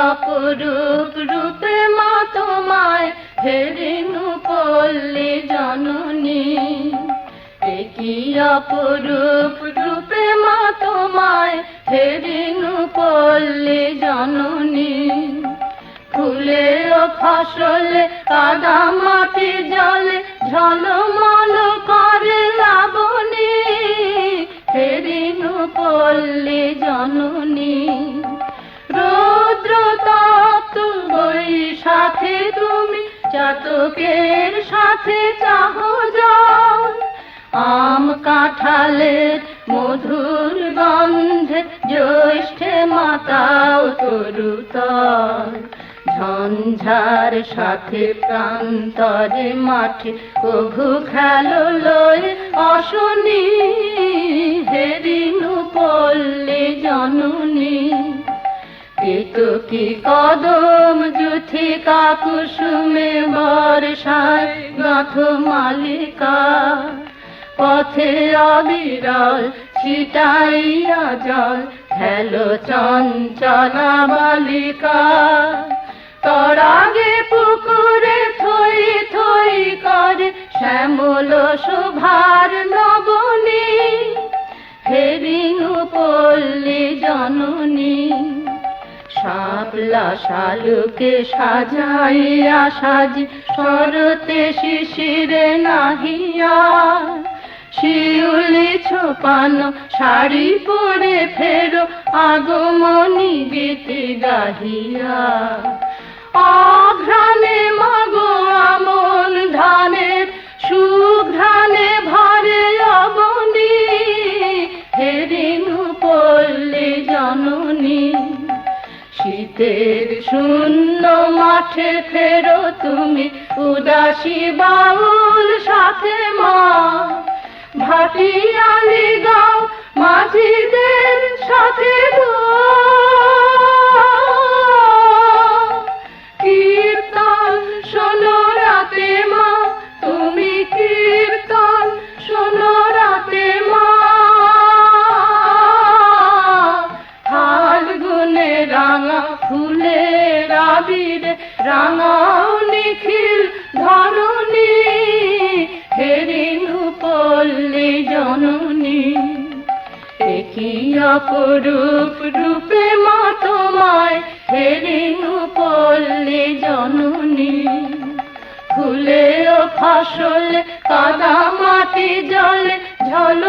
অপরূপ রূপে মা তোমায় হেরিনু পল্লী জননী, কি অপরূপ রূপে মা তোমায় হেরিনু পল্লী জননী। ফুলে ও ফসলে কাদা মাটি জলে ঝলমল করে লাবণী, হেরিনু পল্লী জননী। রৌদ্র তপ্ত বৈশাখে তুমি চাতকের সাথে চাহ জল, আম কাঁঠালের মধুর গন্ধে জ্যৈষ্ঠে মাতাও তরুতল। ঝঞ্ঝার সাথে প্রান্তরে মাঠে কভু খেলো লয়ে অশনি, হেরিনু পল্লী জননী। কেতকী কদম যুথিকা কুসুমে বর্ষায় গাঁথ মালিকা, পথে অবিরল ছিটাইয়া জল খেলো চঞ্চলা বালিকা। তরাগে পুকুরে থই থই করে শ্যামল শোভার নবনী, হেরিনু পল্লী জননী। শাপলা শালুকে সাজাইয়া সাজি শরতে শিশিরে নাহিয়া, শিউলি ছোপানো শাড়ি পরে ফেরো আগমনী গীতি গাহিয়া। অঘ্রাণে মাগো আমন ধানের সুঘ্রাণে ভরে অবনী, হেরিনু পল্লী জননী। শীতের শূন্য মাঠে ফেরো তুমি উদাসী বাউল সাথে মা, ভাটিয়ালি গাও মাঝিদের সাথে গো। কীর্তন শোনো রাতে মা তুমি, কীর্তন শোনো রাতে মা। ফাল্গুনে রাঙা ফুলের আবিরে রাঙাও নিখিল ধরণী, হেরিনু পল্লী জননী। কি অপরূপ রূপে মা তোমায় হেরিনু পল্লী জননী। ফুলে ও ফসলে কাদা মাটি জলে ঝল